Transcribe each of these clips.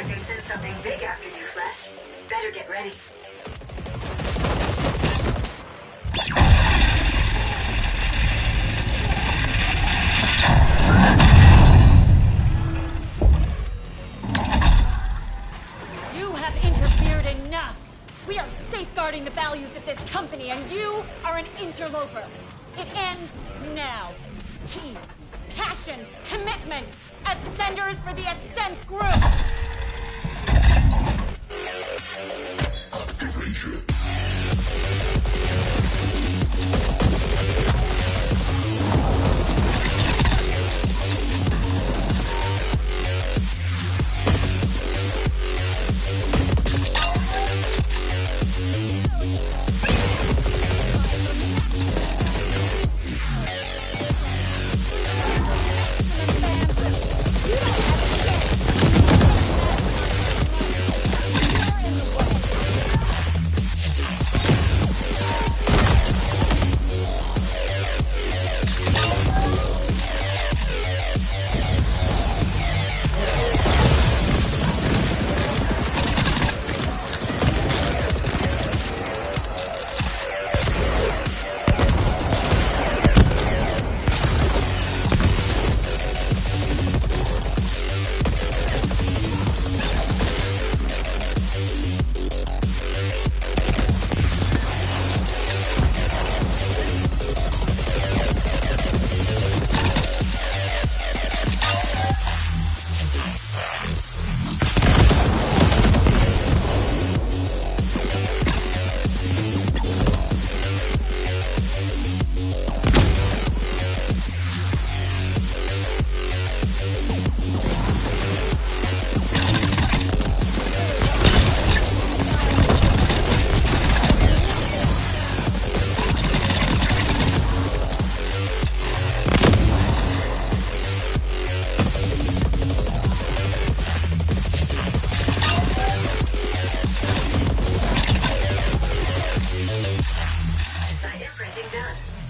like they sent something big after you, Flash. Better get ready. You have interfered enough. We are safeguarding the values of this company, and you are an interloper. It ends now. Team, passion, commitment. Ascenders for the Ascent Group. Activation.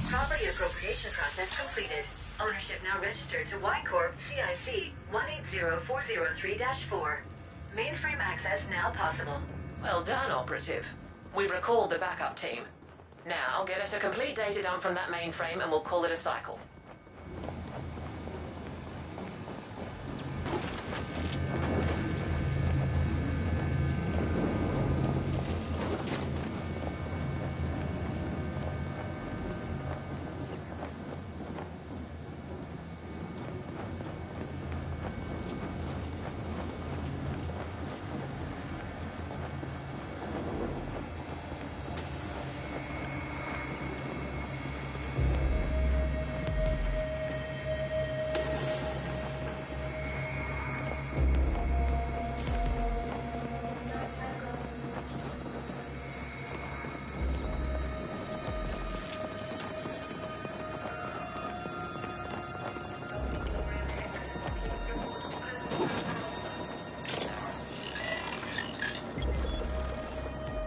Property appropriation process completed. Ownership now registered to Y Corp CIC 180403-4. Mainframe access now possible. Well done, Operative. We've recalled the backup team. Now, get us a complete data dump from that mainframe and we'll call it a cycle.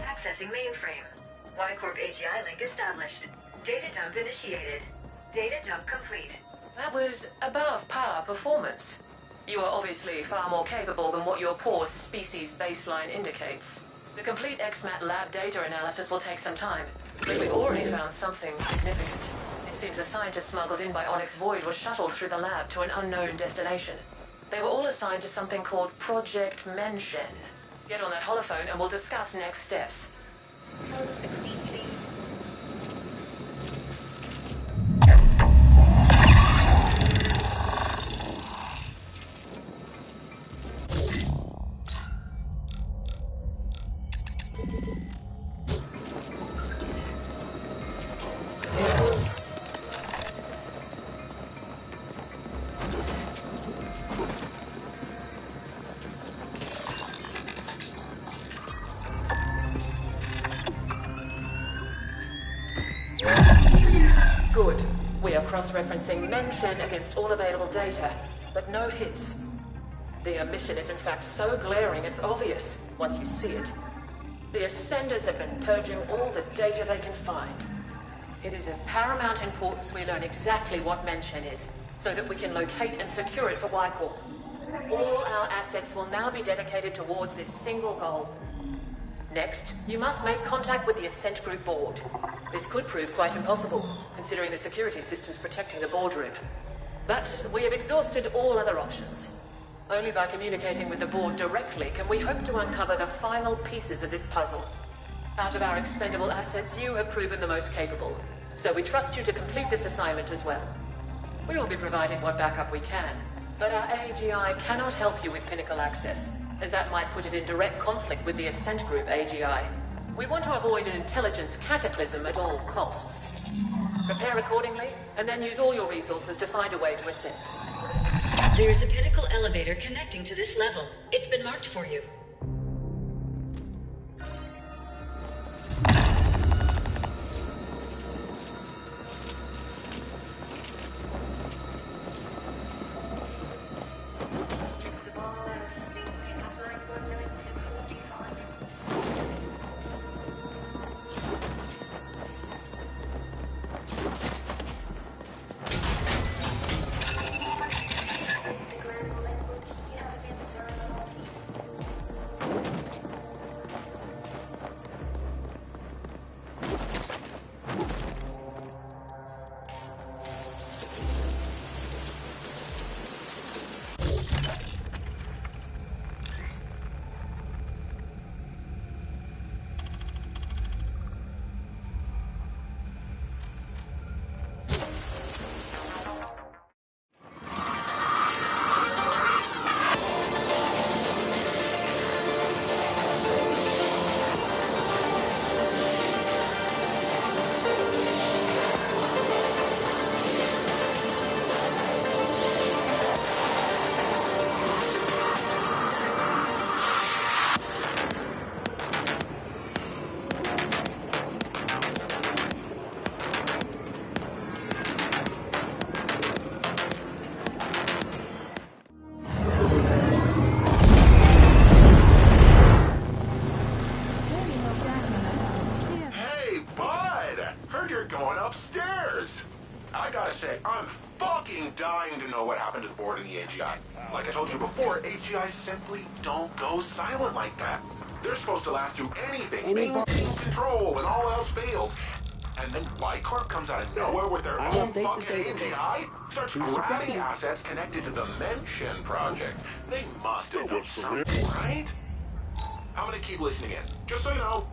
Accessing mainframe. Y Corp AGI link established. Data dump initiated. Data dump complete. That was above par performance. You are obviously far more capable than what your poor species baseline indicates. The complete XMAT lab data analysis will take some time, but we've already found something significant. It seems a scientist smuggled in by Onyx Void was shuttled through the lab to an unknown destination. They were all assigned to something called Project Mention. Get on that holophone and we'll discuss next steps. Good. We are cross-referencing Mention against all available data, but no hits. The omission is in fact so glaring it's obvious once you see it. The Ascenders have been purging all the data they can find. It is of paramount importance we learn exactly what Mention is, so that we can locate and secure it for Y Corp. All our assets will now be dedicated towards this single goal. Next, you must make contact with the Ascent Group board. This could prove quite impossible, considering the security systems protecting the boardroom. But we have exhausted all other options. Only by communicating with the board directly can we hope to uncover the final pieces of this puzzle. Out of our expendable assets, you have proven the most capable, so we trust you to complete this assignment as well. We will be providing what backup we can, but our AGI cannot help you with Pinnacle access, as that might put it in direct conflict with the Ascent Group AGI. We want to avoid an intelligence cataclysm at all costs. Prepare accordingly, and then use all your resources to find a way to ascend. There is a Pinnacle elevator connecting to this level. It's been marked for you. I gotta say, I'm fucking dying to know what happened to the board in the AGI. Like I told you before, AGIs simply don't go silent like that. They're supposed to last through anything, maintain control when all else fails. And then Y-Corp comes out of nowhere with their own fucking AGI, starts grabbing assets connected to the Mention project. They must have done something, right? I'm gonna keep listening in, just so you know.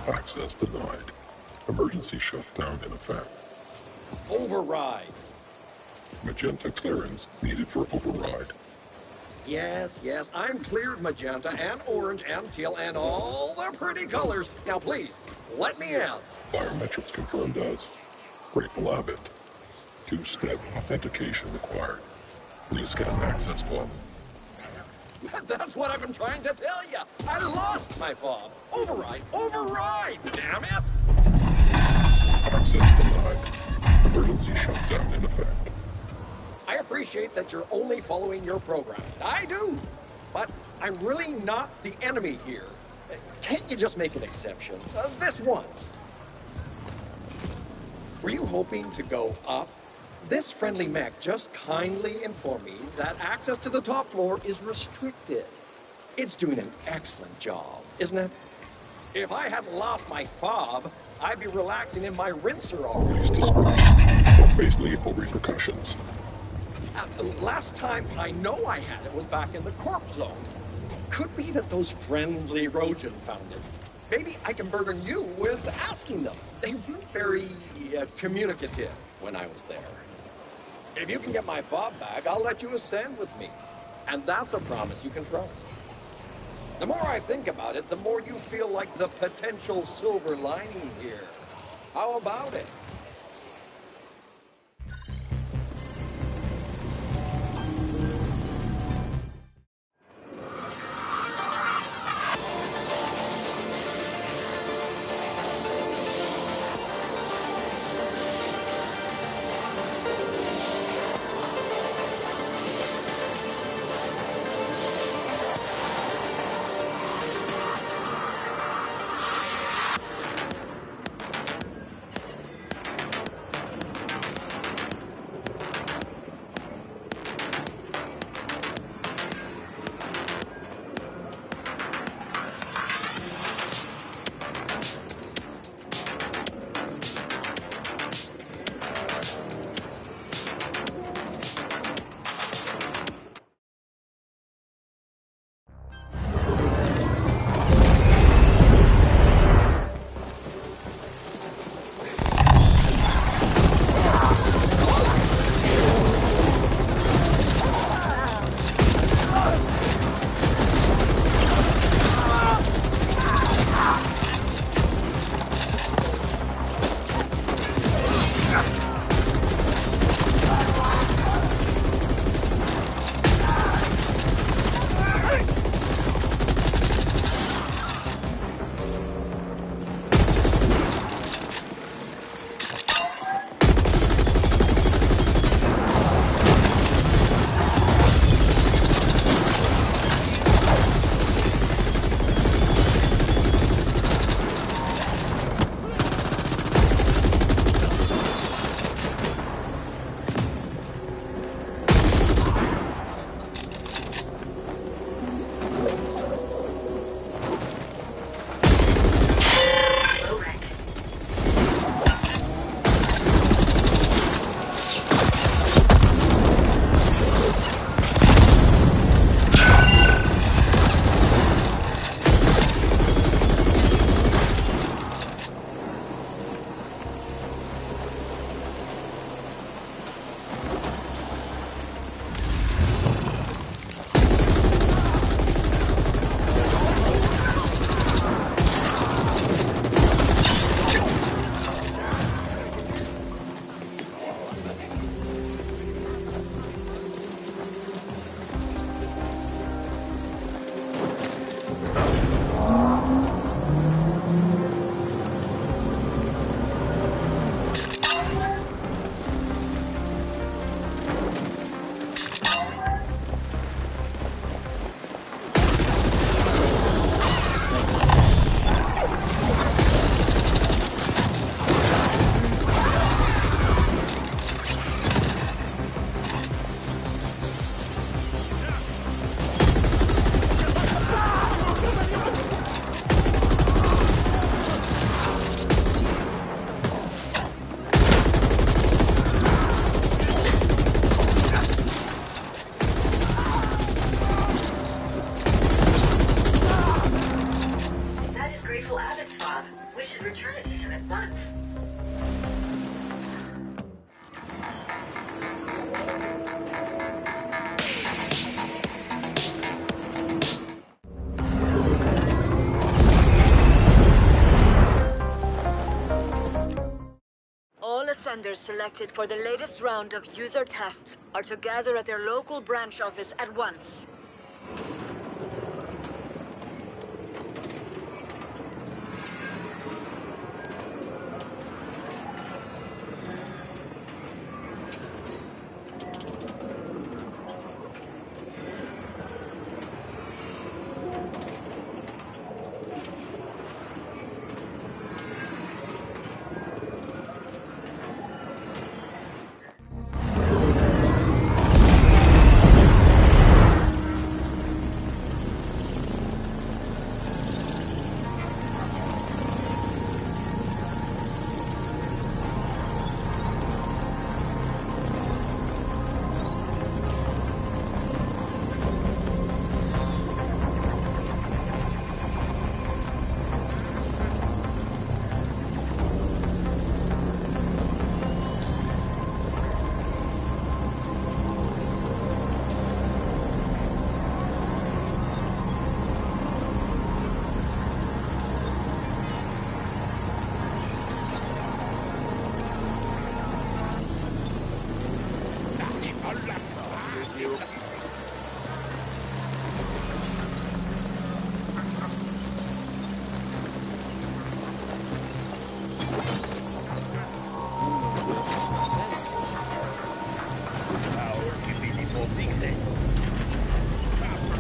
Access denied. Emergency shutdown in effect. Override. Magenta clearance needed for override. Yes, I'm cleared magenta and orange and teal and all the pretty colors. Now please, let me out. Biometrics confirmed as Grateful Abbott. Two-step authentication required. Please scan access fob. That's what I've been trying to tell you. I lost my fob. Override, override, damn it! Access denied. Emergency shutdown in effect. I appreciate that you're only following your program. I do. But I'm really not the enemy here. Can't you just make an exception? This once. Were you hoping to go up? This friendly mech just kindly informed me that access to the top floor is restricted. It's doing an excellent job, isn't it? If I hadn't lost my fob, I'd be relaxing in my rinser already. Police discretion will face lethal repercussions. Last time I know I had it was back in the corp zone. Could be that those friendly Rojan found it. Maybe I can burden you with asking them. They weren't very communicative when I was there. If you can get my fob back, I'll let you ascend with me. And that's a promise you can trust. The more I think about it, the more you feel like the potential silver lining here. How about it? Grateful Abbott's fob. We should return it to him at once. All ascenders selected for the latest round of user tests are to gather at their local branch office at once.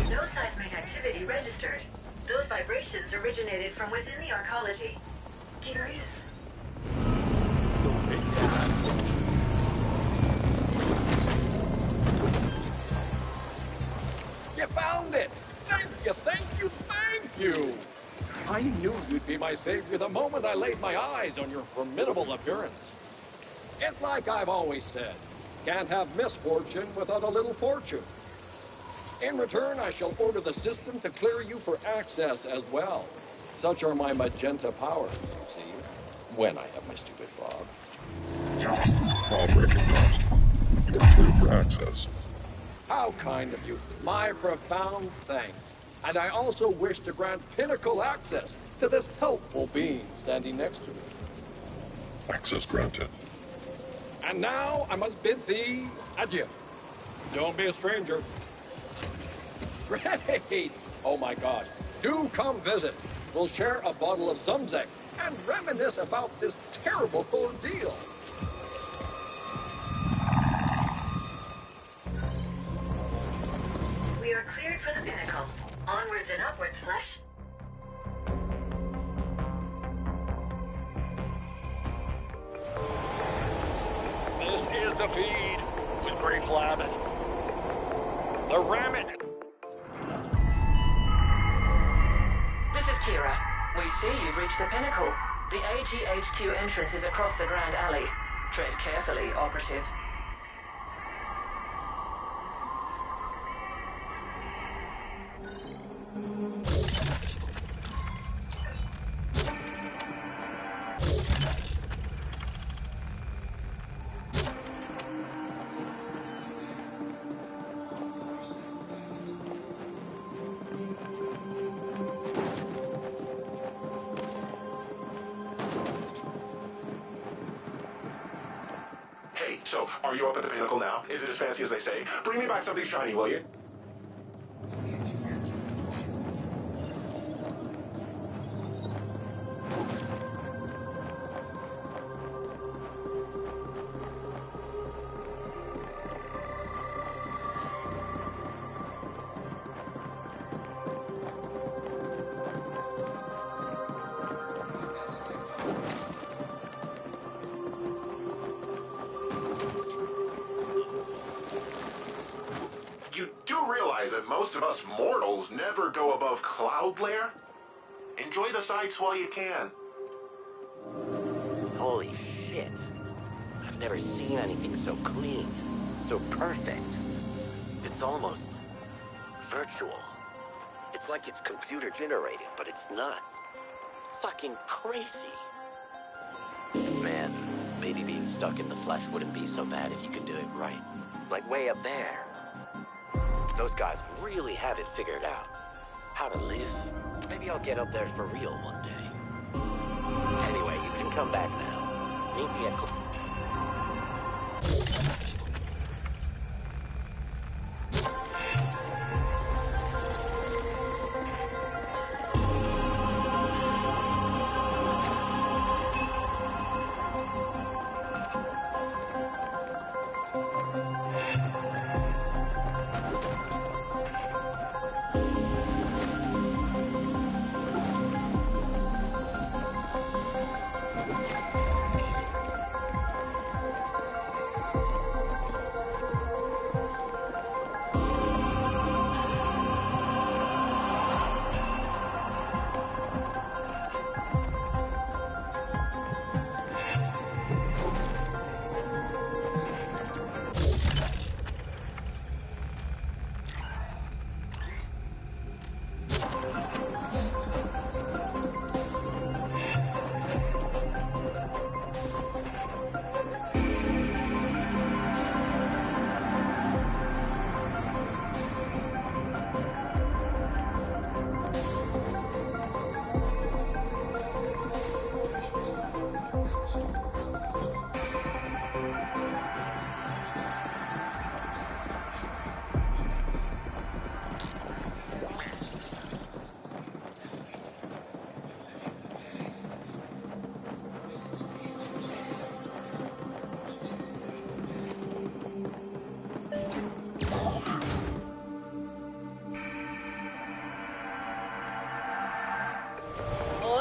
No seismic activity registered. Those vibrations originated from within the arcology. Curious. You found it! Thank you, thank you, thank you! I knew you'd be my savior the moment I laid my eyes on your formidable appearance. It's like I've always said, can't have misfortune without a little fortune. In return, I shall order the system to clear you for access as well. Such are my magenta powers, you see, when I have my stupid fob. Fob recognized. You are clear for access. How kind of you. My profound thanks. And I also wish to grant pinnacle access to this helpful being standing next to me. Access granted. And now I must bid thee adieu. Don't be a stranger. Great! Oh my gosh. Do come visit. We'll share a bottle of Zumzek and reminisce about this terrible ordeal. We are cleared for the pinnacle. Onwards and upwards, Flesh. This is the feed with Grateful Abbott. The Rammet. This is Kira. We see you've reached the pinnacle. The AGHQ entrance is across the Grand Alley. Tread carefully, Operative. Hey, so, are you up at the pinnacle now? Is it as fancy as they say? Bring me back something shiny, will you? You do realize that most of us mortals never go above cloud layer? Enjoy the sights while you can. Holy shit. I've never seen anything so clean, so perfect. It's almost virtual. It's like it's computer generated, but it's not. fucking crazy. Man, maybe being stuck in the flesh wouldn't be so bad if you could do it right. Like way up there. Those guys really have it figured out. How to live. Maybe I'll get up there for real one day. Anyway, you can come back now. Meet me at...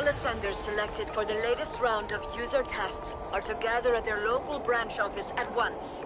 Ascenders selected for the latest round of user tests are to gather at their local branch office at once.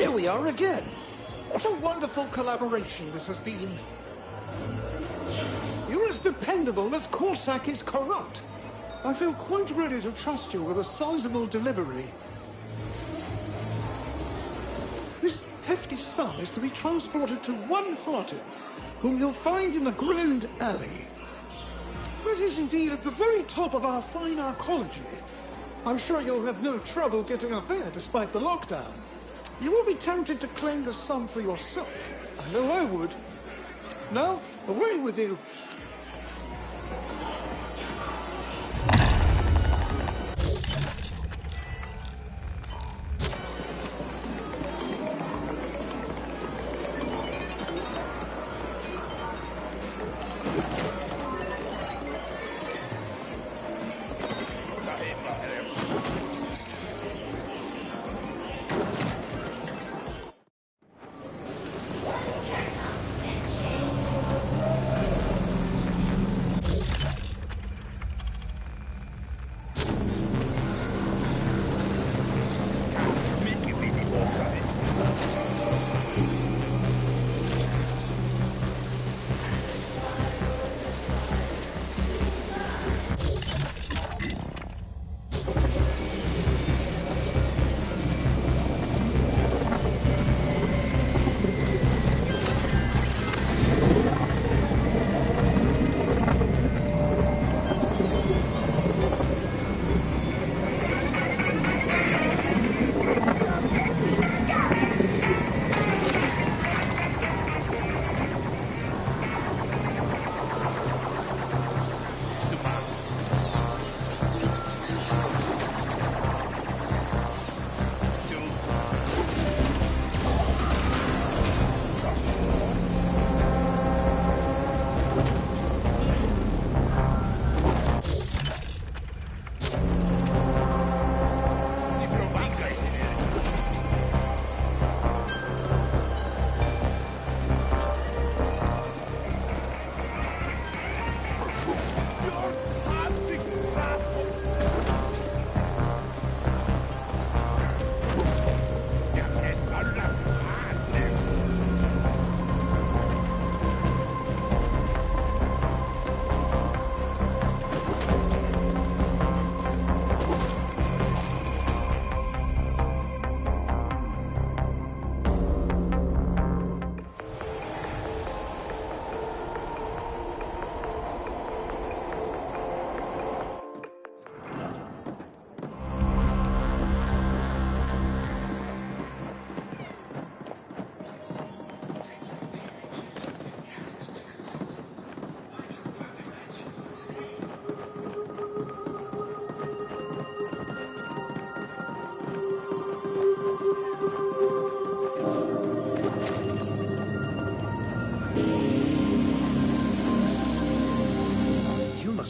Here we are again. What a wonderful collaboration this has been. You're as dependable as Corsac is corrupt. I feel quite ready to trust you with a sizable delivery. This hefty sum is to be transported to one Hearted, whom you'll find in the Grand Alley. That is indeed at the very top of our fine arcology. I'm sure you'll have no trouble getting up there despite the lockdown. You will be tempted to claim the sum for yourself. I know I would. Now, away with you.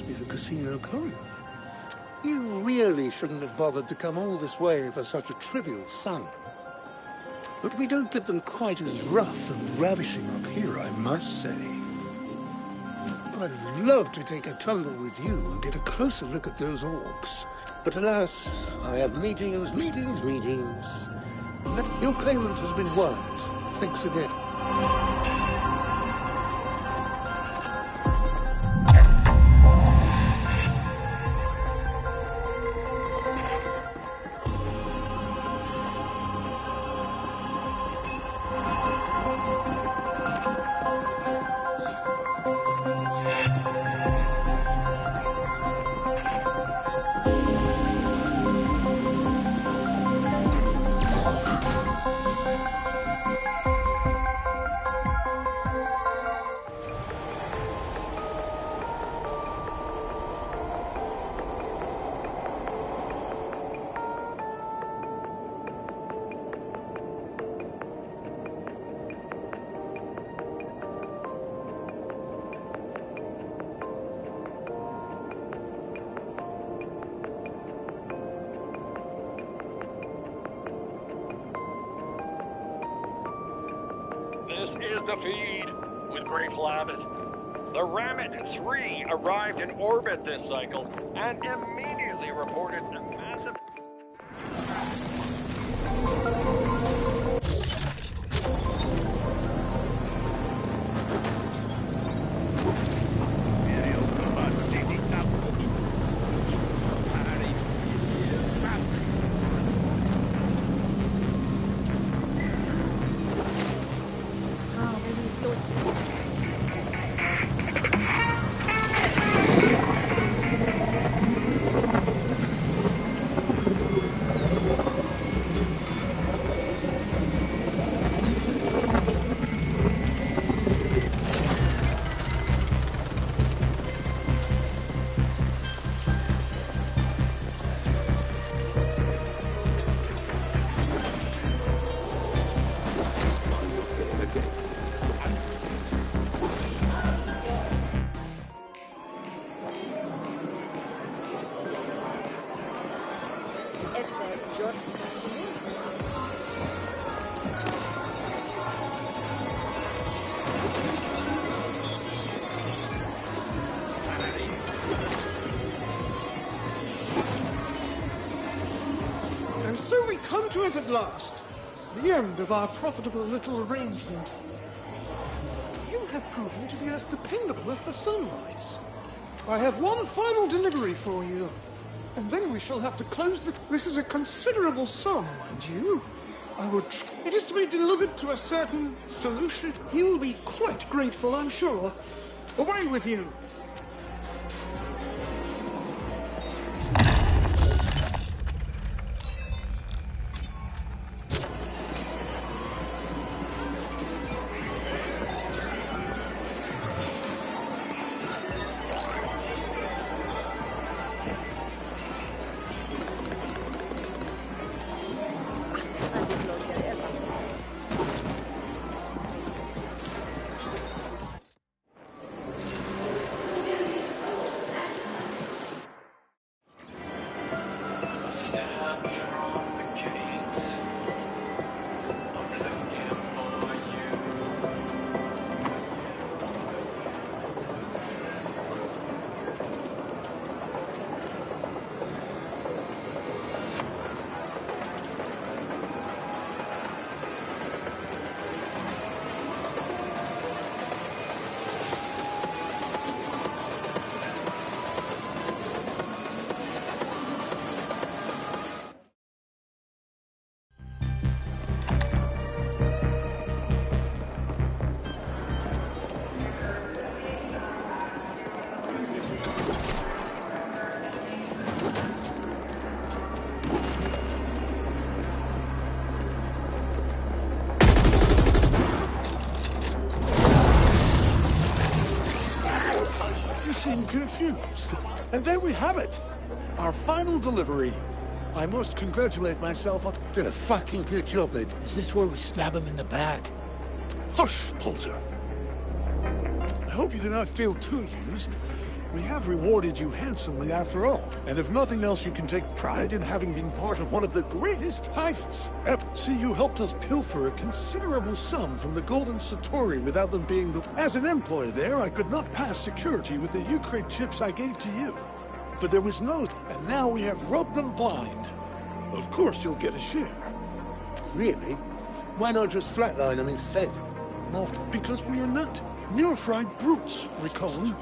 must be the casino code. You really shouldn't have bothered to come all this way for such a trivial sum. But we don't get them quite as rough and ravishing up here, I must say. I'd love to take a tumble with you and get a closer look at those orcs. But alas, I have meetings. But your claimant has been warned. Thanks again. This is the feed with Grateful Abbott. The Rammet 3 arrived in orbit this cycle and immediately reported a massive... And so we come to it at last. The end of our profitable little arrangement. You have proven to be as dependable as the sunrise. I have one final delivery for you. And then we shall have to close the... This is a considerable sum, mind you. It is to be delivered to a certain solution. He will be quite grateful, I'm sure. Away with you. Confused. And there we have it. Our final delivery. I must congratulate myself on... Did a fucking good job, then. Is this where we stab him in the back? Hush, Poulter. I hope you do not feel too used. We have rewarded you handsomely after all, and if nothing else, you can take pride in having been part of one of the greatest heists ever. See, you helped us pilfer a considerable sum from the Golden Satori without them being the... As an employee there, I could not pass security with the Ukraine chips I gave to you. But there was no... And now we have rubbed them blind. Of course you'll get a share. Really? Why not just flatline them instead? No, because we are not neophyte brutes, Recon.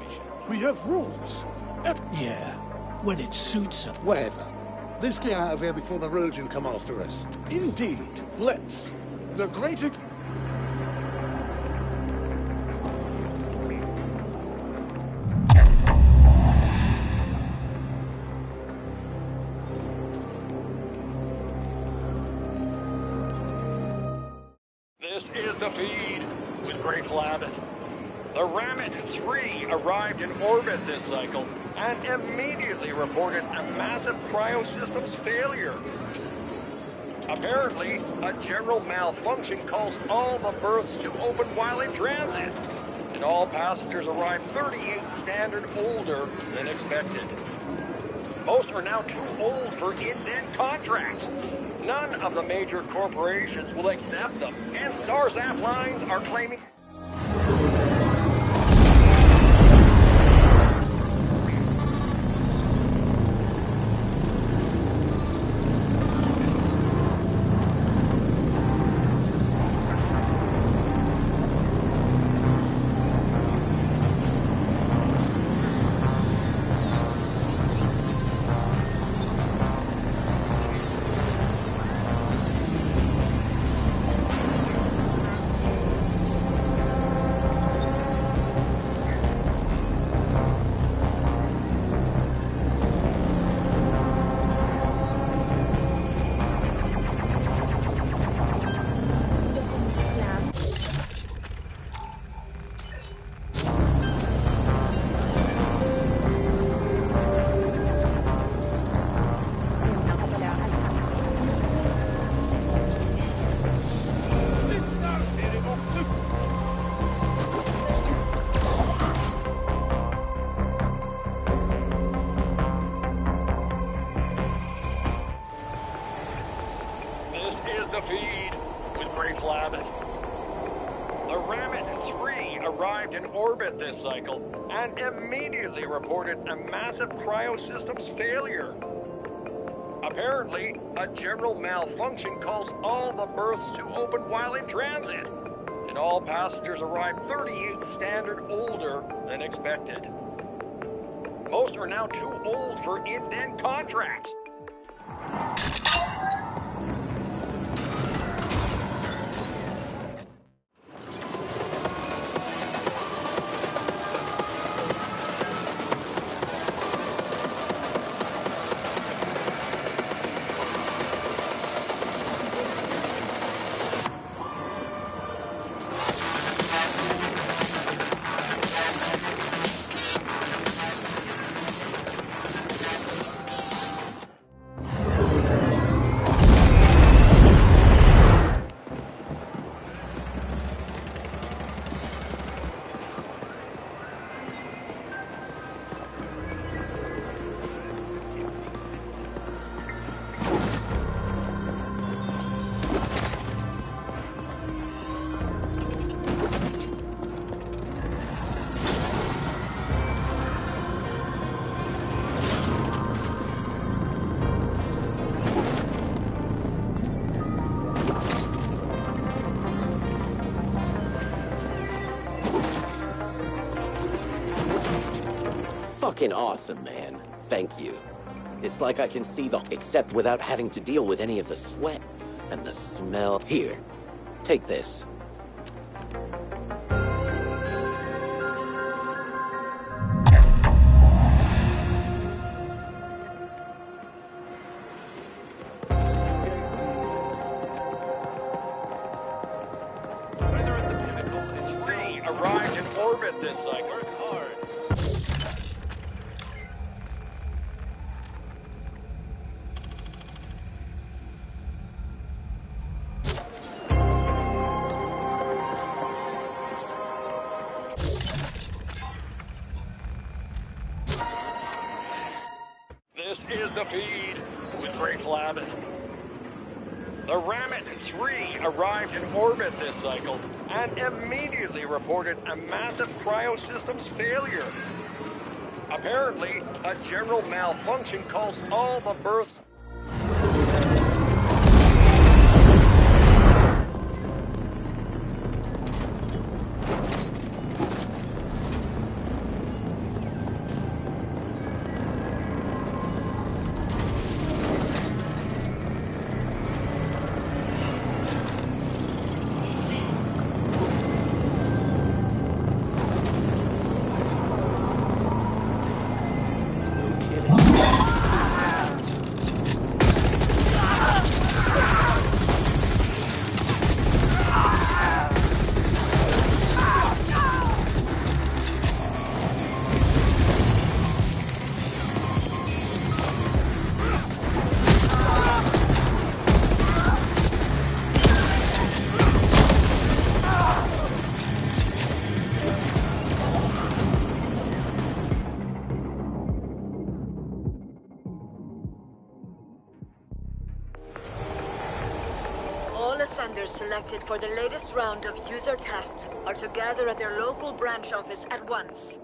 We have rules. Yeah, when it suits us. Whatever. Let's get out of here before the Rojan come after us. Indeed. Let's. The greater... This is the feed with Great Labbit. The Rammet 3 arrived in orbit this cycle and immediately reported a massive cryosystems failure. Apparently, a general malfunction caused all the berths to open while in transit, and all passengers arrived 38 standard older than expected. Most are now too old for indent contracts. None of the major corporations will accept them, and Starzap lines are claiming... The feed with Great Labbit. The Rammet 3 arrived in orbit this cycle and immediately reported a massive cryosystems failure. Apparently, a general malfunction caused all the berths to open while in transit, and all passengers arrived 38 standard older than expected. Most are now too old for indent contracts. Fucking awesome, man. Thank you. It's like I can see the... except without having to deal with any of the sweat and the smell. Here, take this. Weather at the Pinnacle is free. Arrived in orbit this cycle. Work hard. This is the feed with Grateful Abbott. The Rammet 3 arrived in orbit this cycle and immediately reported a massive cryosystems failure. Apparently, a general malfunction caused all the berths. All ascenders selected for the latest round of user tests are to gather at their local branch office at once.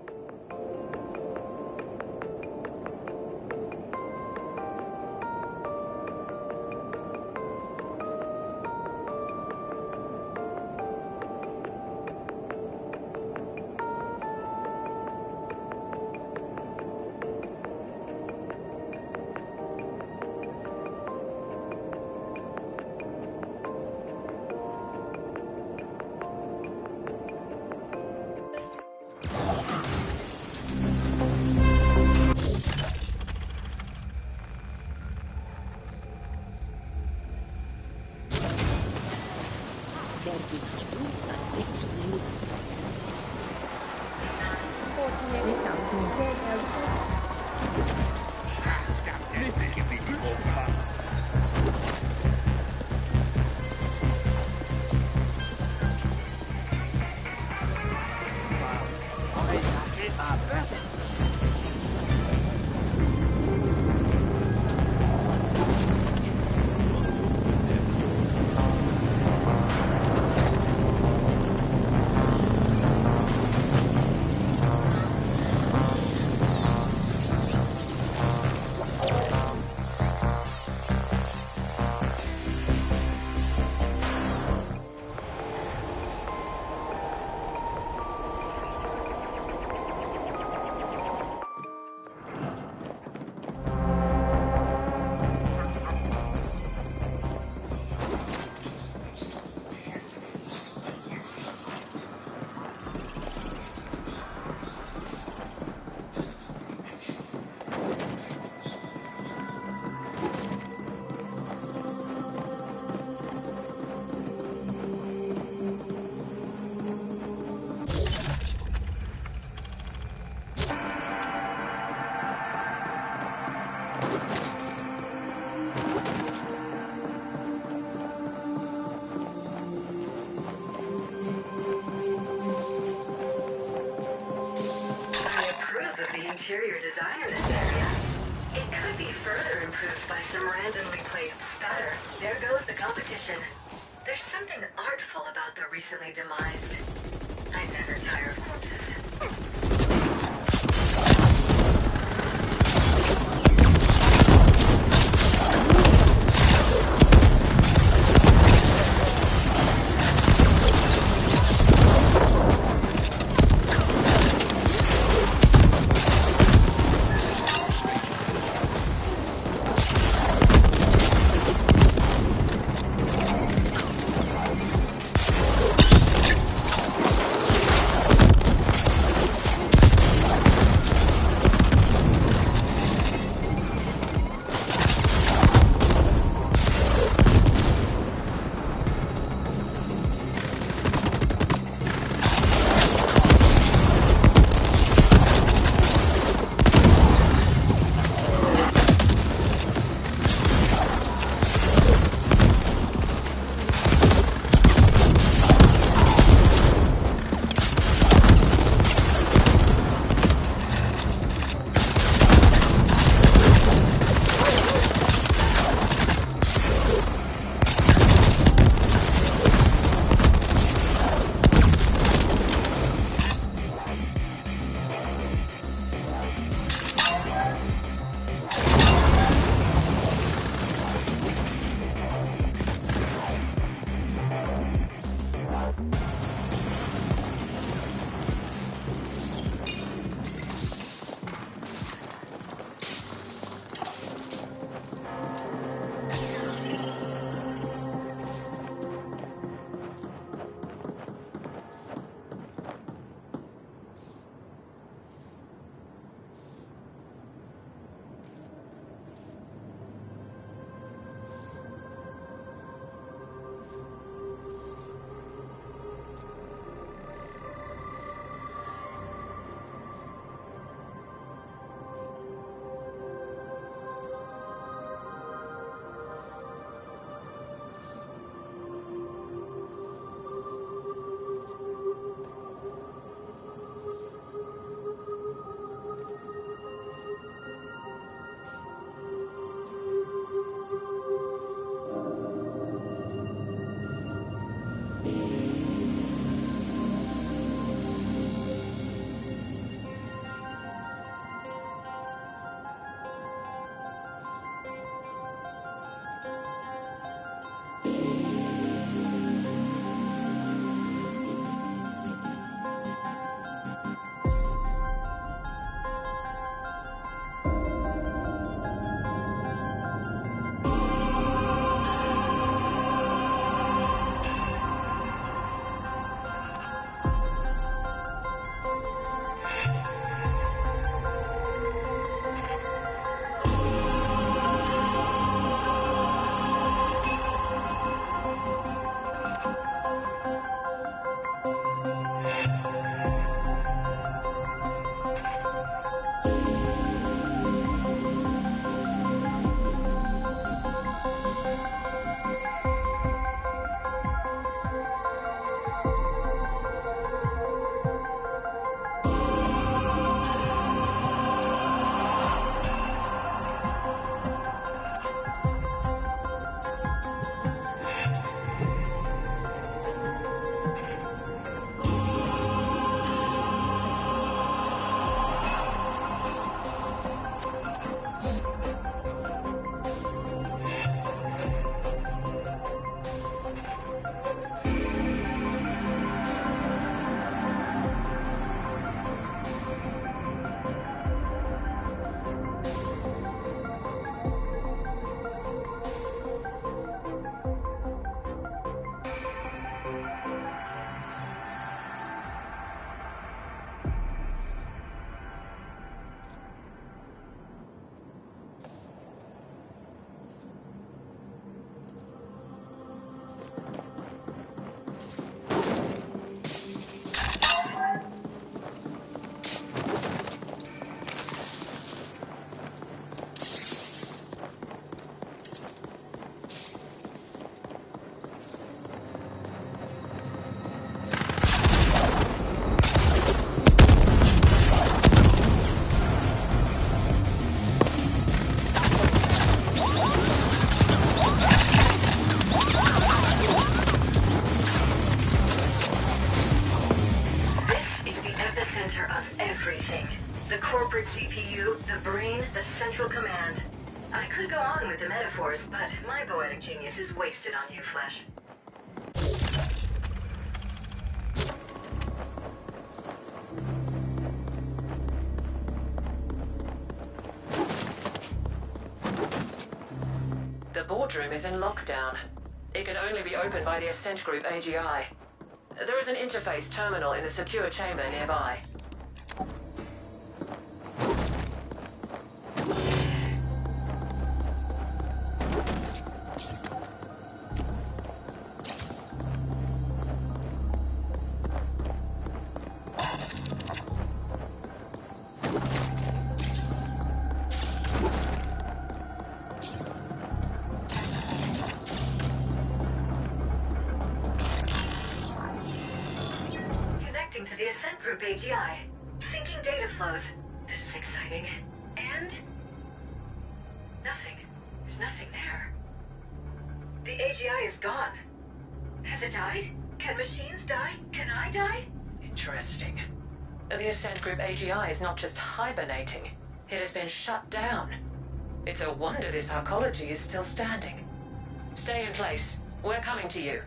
interior design of this area. It could be further improved by some randomly placed stutter. There goes the competition. There's something artful about the recently demised. I never tire of corpses. across everything. The corporate CPU, the brain, the central command. I could go on with the metaphors, but my poetic genius is wasted on you, Flesh. The boardroom is in lockdown. It can only be opened by the Ascent Group AGI. There is an interface terminal in the secure chamber nearby. To the Ascent Group AGI. Syncing data flows. This is exciting. And... nothing. There's nothing there. The AGI is gone. Has it died? Can machines die? Can I die? Interesting. The Ascent Group AGI is not just hibernating. It has been shut down. It's a wonder this arcology is still standing. Stay in place. We're coming to you.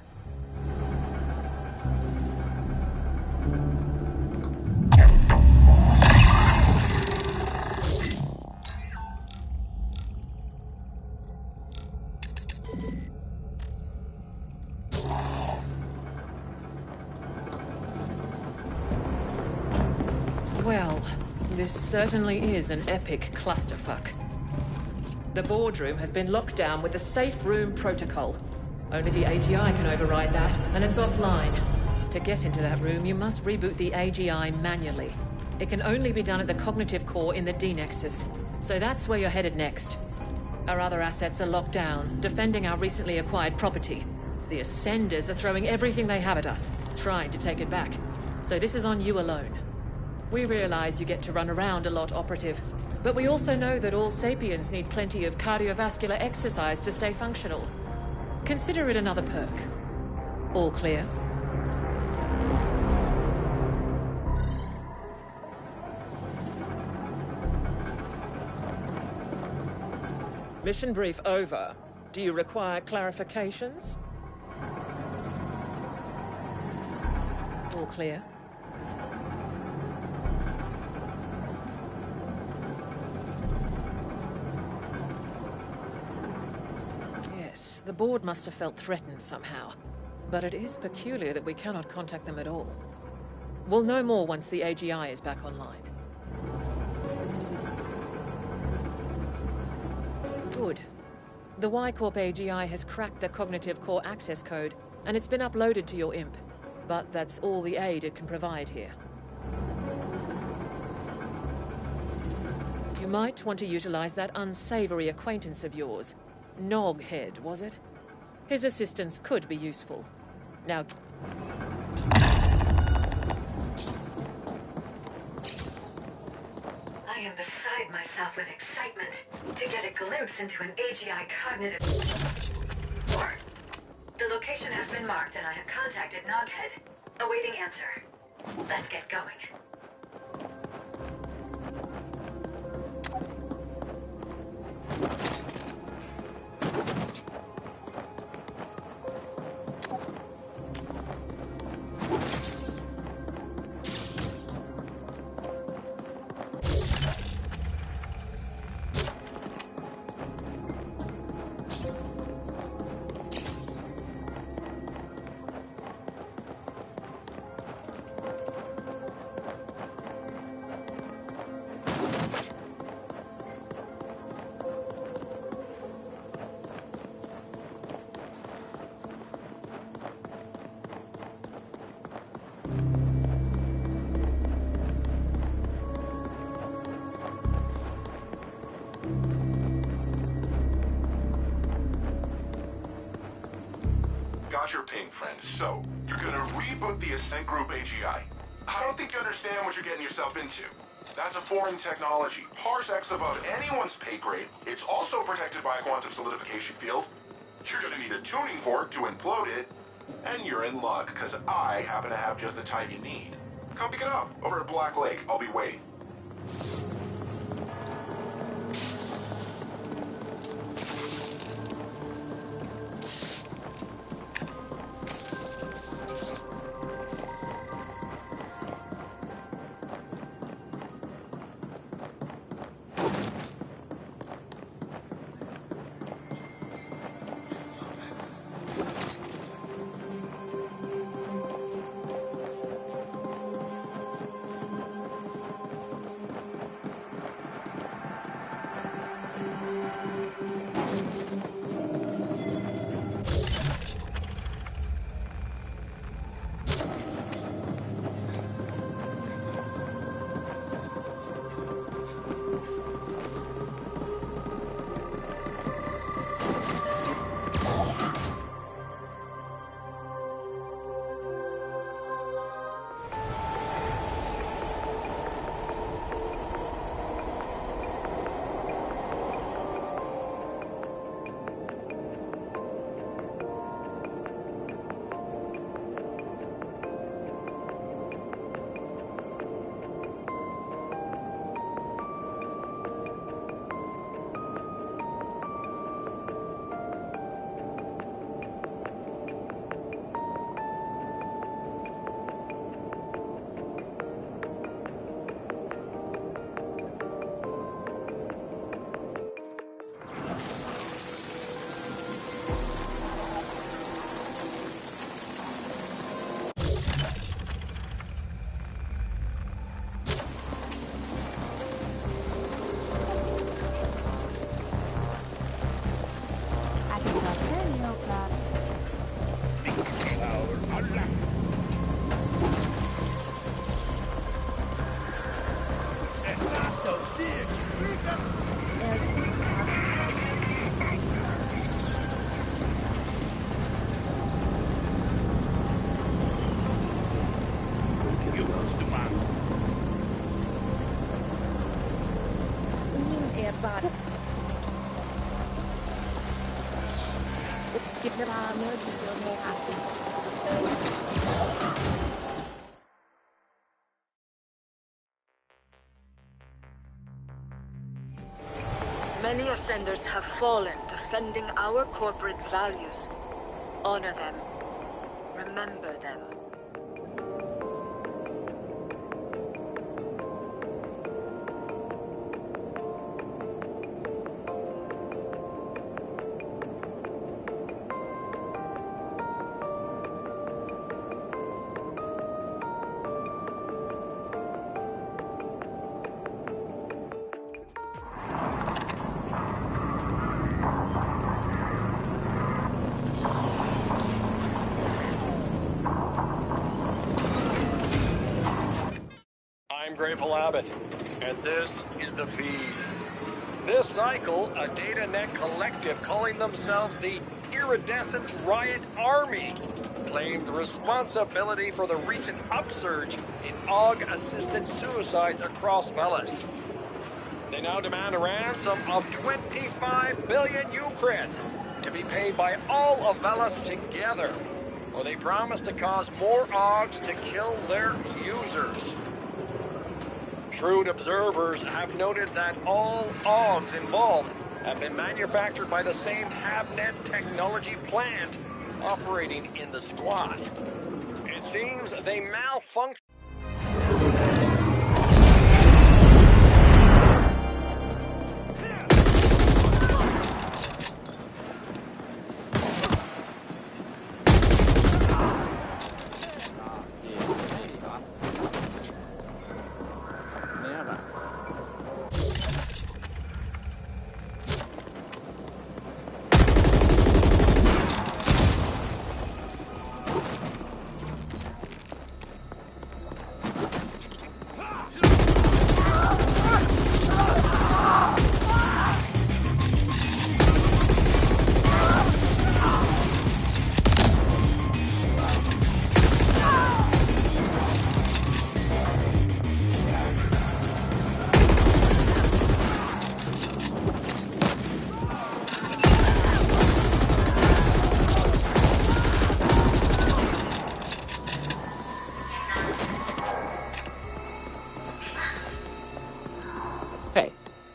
Well, this certainly is an epic clusterfuck. The boardroom has been locked down with the safe room protocol. Only the AGI can override that, and it's offline. To get into that room, you must reboot the AGI manually. It can only be done at the cognitive core in the D-Nexus. So that's where you're headed next. Our other assets are locked down, defending our recently acquired property. The Ascenders are throwing everything they have at us, trying to take it back. So this is on you alone. We realize you get to run around a lot, Operative. But we also know that all sapiens need plenty of cardiovascular exercise to stay functional. Consider it another perk. All clear? Mission brief over. Do you require clarifications? All clear? Yes, the board must have felt threatened somehow. But it is peculiar that we cannot contact them at all. We'll know more once the AGI is back online. Good. The Y-Corp AGI has cracked the cognitive core access code, and it's been uploaded to your imp. But that's all the aid it can provide here. You might want to utilize that unsavory acquaintance of yours. Noghead, was it? His assistance could be useful. Now... I am beside myself with excitement to get a glimpse into an AGI cognitive... Or, the location has been marked and I have contacted Noghead. Awaiting answer. Let's get going. Got your ping, friend. So, you're gonna reboot the Ascent Group AGI. I don't think you understand what you're getting yourself into. That's a foreign technology, parsecs above anyone's pay grade. It's also protected by a quantum solidification field. You're gonna need a tuning fork to implode it. And you're in luck, because I happen to have just the type you need. come pick it up. Over at Black Lake. I'll be waiting. Many Ascenders have fallen defending our corporate values. Honor them. Remember them. Grateful Abbott, and this is the feed. This cycle, a DataNet collective calling themselves the Iridescent Riot Army claimed responsibility for the recent upsurge in AUG-assisted suicides across Velis. They now demand a ransom of 25 billion Ukraines to be paid by all of Velis together, or they promise to cause more AUGs to kill their users. Shrewd observers have noted that all AUGs involved have been manufactured by the same Habnet technology plant operating in the squat. It seems they malfunction.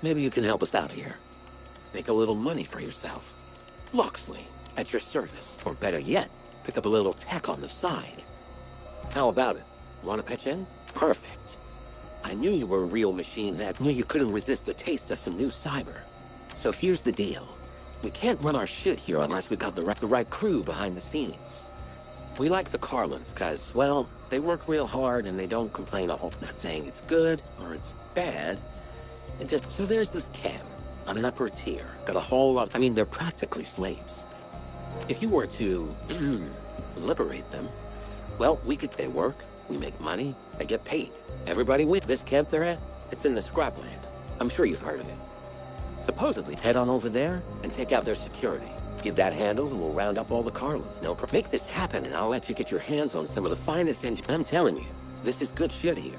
maybe you can help us out here. Make a little money for yourself. Loxley, at your service. Or better yet, pick up a little tech on the side. How about it? Want to pitch in? Perfect. I knew you were a real machine head. Knew you couldn't resist the taste of some new cyber. So here's the deal. We can't run our shit here unless we got the right crew behind the scenes. We like the Carlins, cause, well, they work real hard and they don't complain a whole. Not saying it's good or it's bad. It just, so there's this cam on an upper tier. Got a whole lot, I mean, they're practically slaves. If you were to liberate them, well, they work, we make money, they get paid. Everybody with this camp they're at, it's in the scrapland. I'm sure you've heard of it. Supposedly, head on over there and take out their security. Give that handles and we'll round up all the Carlins. Make this happen and I'll let you get your hands on some of the finest engines. I'm telling you, this is good shit here.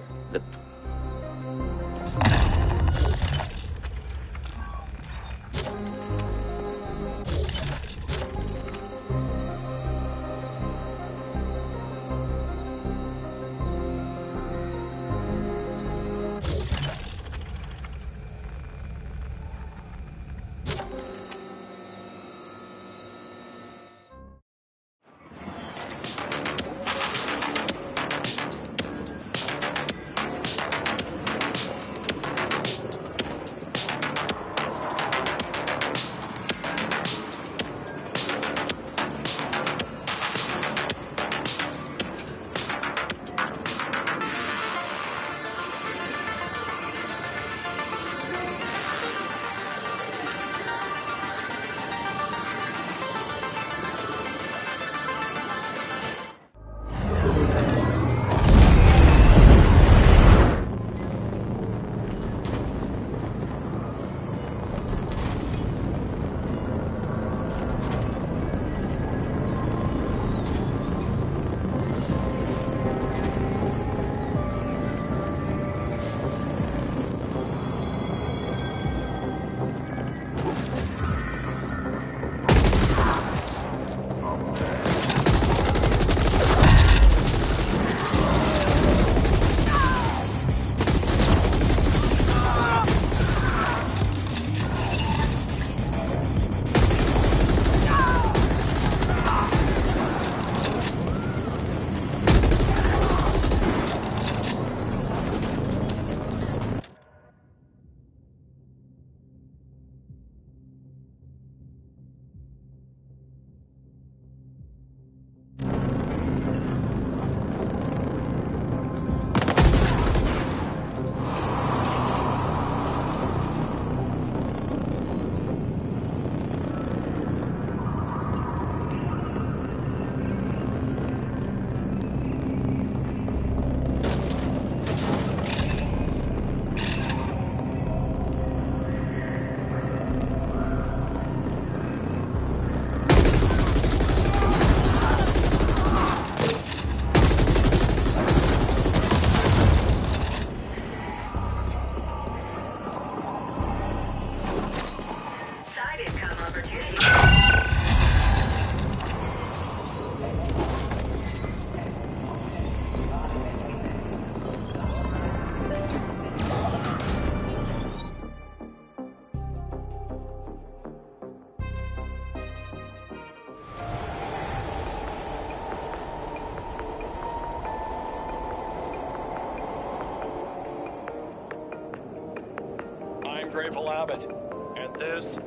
Grateful Abbott. And this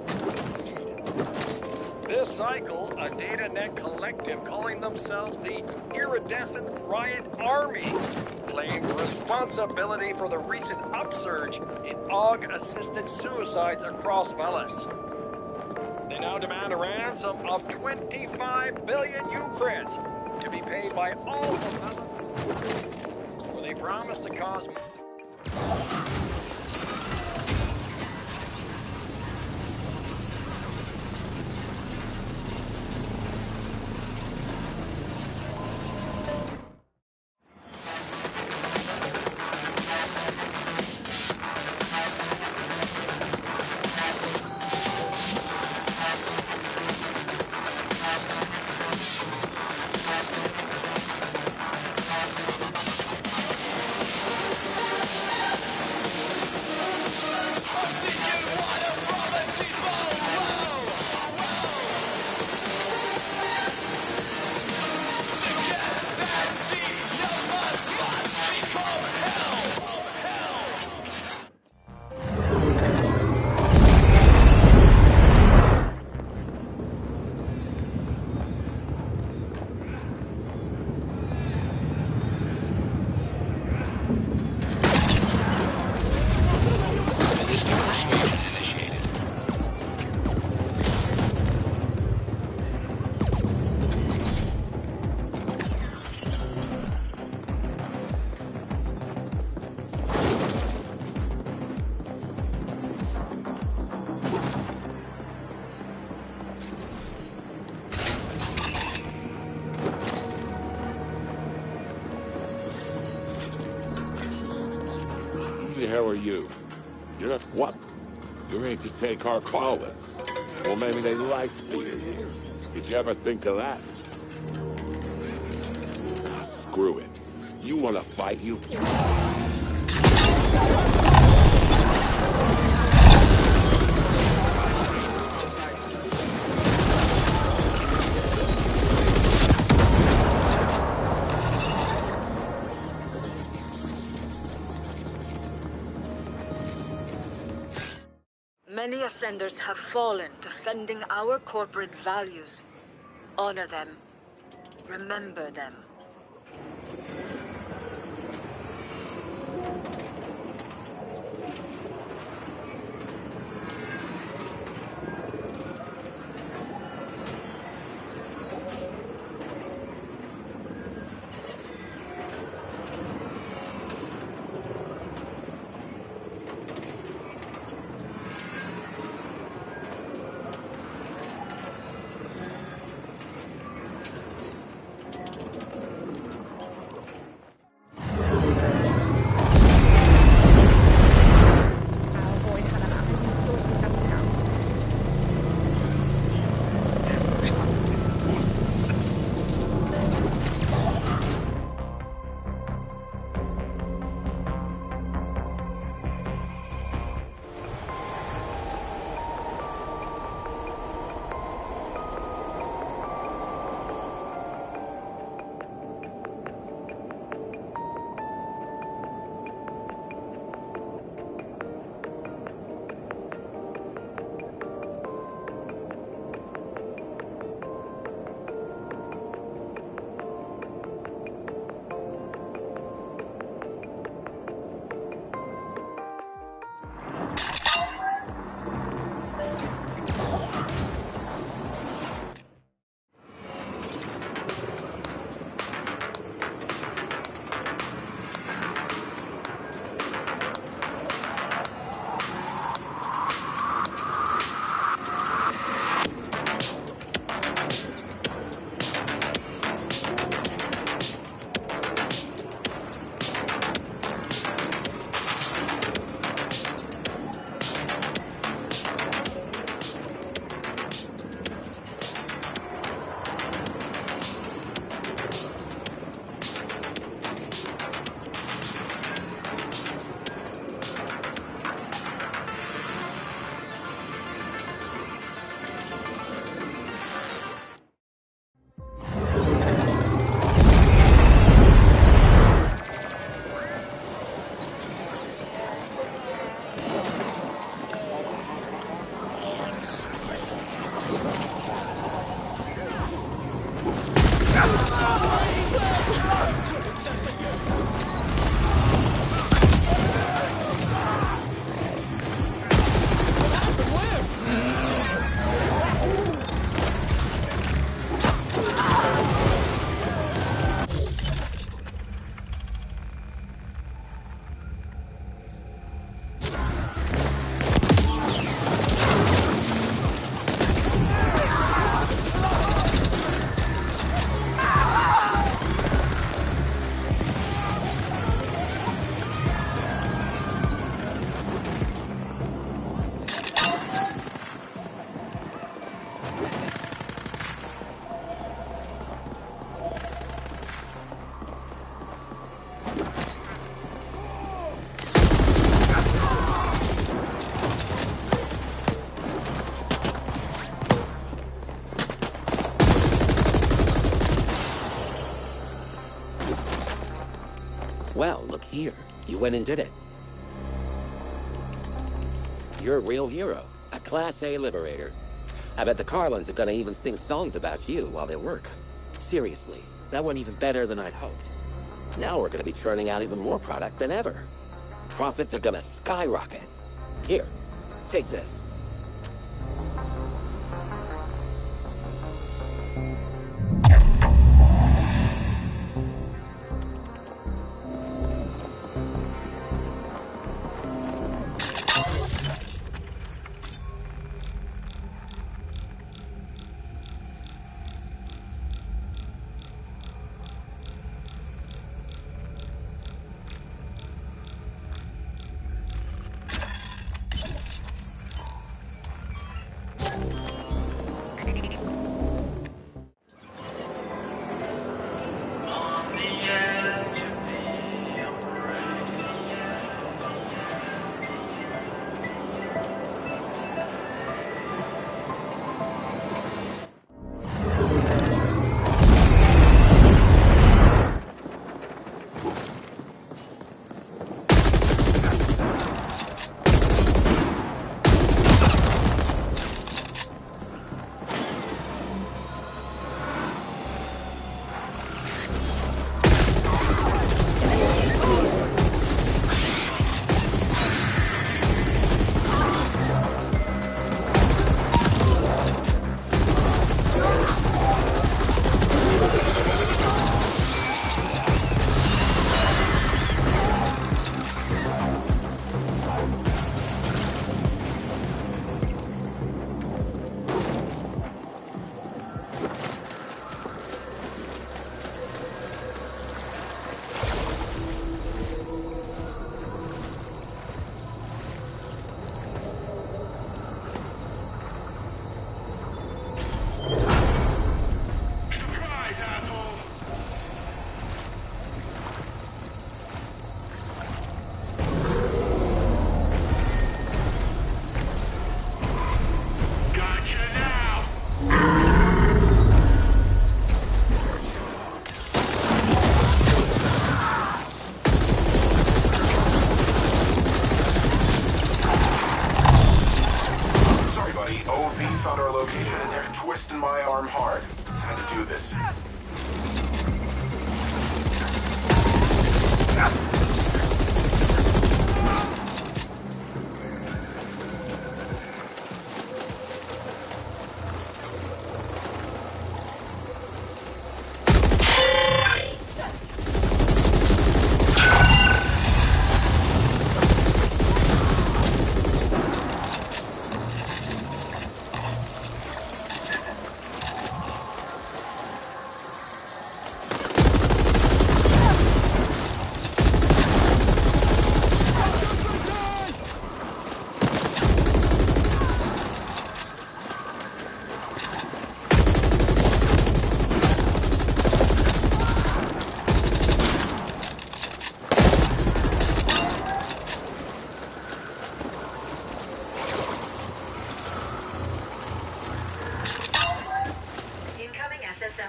cycle, a DataNet collective calling themselves the Iridescent Riot Army, claimed responsibility for the recent upsurge in AUG-assisted suicides across Velis. They now demand a ransom of 25 billion Ukraines to be paid by all of Velis, where they promise to cause... are you? You're not what? You ain't to take our clothes. Well, maybe they like being here. Did you ever think of that? Ah, screw it. You want to fight, you... Many Ascenders have fallen defending our corporate values. Honor them. Remember them. Well, look here. You went and did it. You're a real hero. A Class A liberator. I bet the Carlins are gonna even sing songs about you while they work. Seriously, that went even better than I'd hoped. Now we're gonna be churning out even more product than ever. Profits are gonna skyrocket. Here, take this. twisting my arm hard. Had to do this.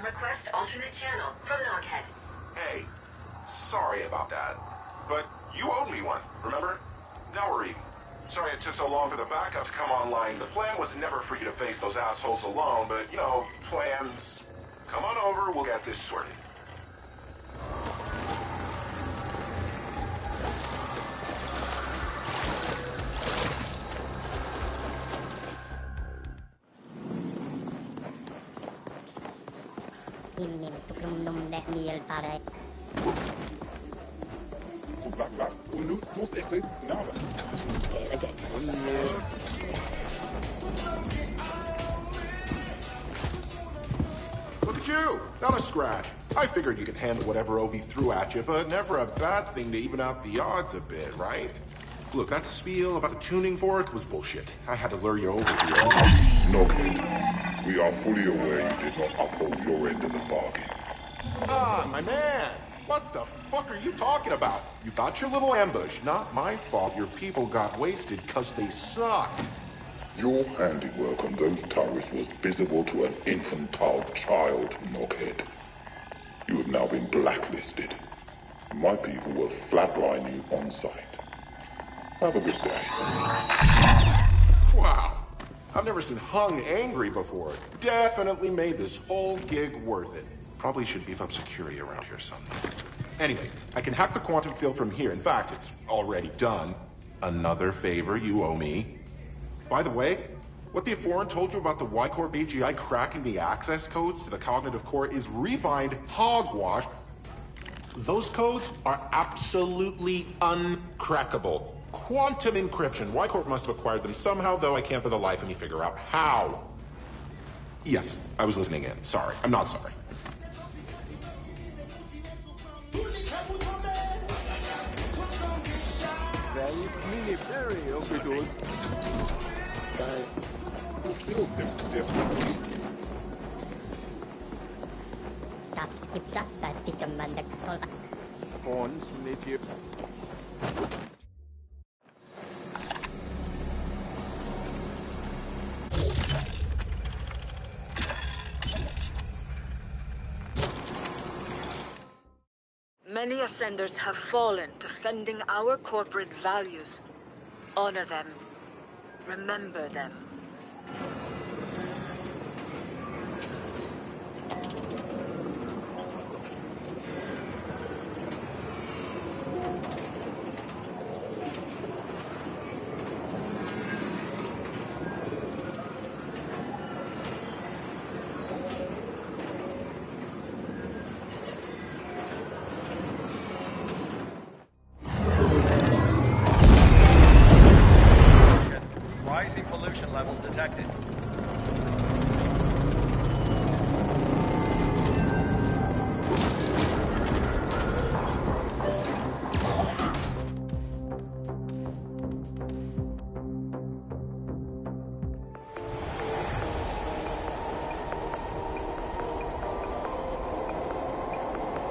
Request alternate channel from Loghead. Hey, sorry about that. But you owed me one, remember? Now we're even. Sorry it took so long for the backup to come online. The plan was never for you to face those assholes alone, but, you know, plans. Come on over, we'll get this sorted. Look at you! Not a scratch. I figured you could handle whatever OV threw at you, but never a bad thing to even out the odds a bit, right? Look, that spiel about the tuning fork was bullshit. I had to lure you over here. No, kid. We are fully aware you did not uphold your end of the bargain. Ah, my man! What the fuck are you talking about? You got your little ambush. Not my fault your people got wasted because they sucked. Your handiwork on those turrets was visible to an infantile child, Knockhead. You have now been blacklisted. My people will flatline you on sight. Have a good day. Wow. I've never seen Hung angry before. Definitely made this whole gig worth it. Probably should beef up security around here someday. Anyway, I can hack the quantum field from here. In fact, it's already done. Another favor you owe me. By the way, what the Foreign told you about the Y-Corp AGI cracking the access codes to the cognitive core is refined hogwash. Those codes are absolutely uncrackable. Quantum encryption. Y-Corp must have acquired them somehow, though I can't for the life of me figure out how. Yes, I was listening in. Sorry. I'm not sorry. Many Ascenders have fallen defending our corporate values. Honor them. Remember them. Rising pollution levels detected.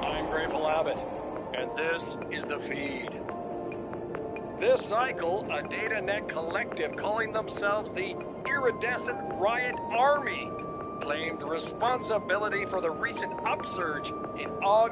I'm Grateful Abbott, and this is the feed. This cycle, a DataNet collective calling themselves the Iridescent Riot Army claimed responsibility for the recent upsurge in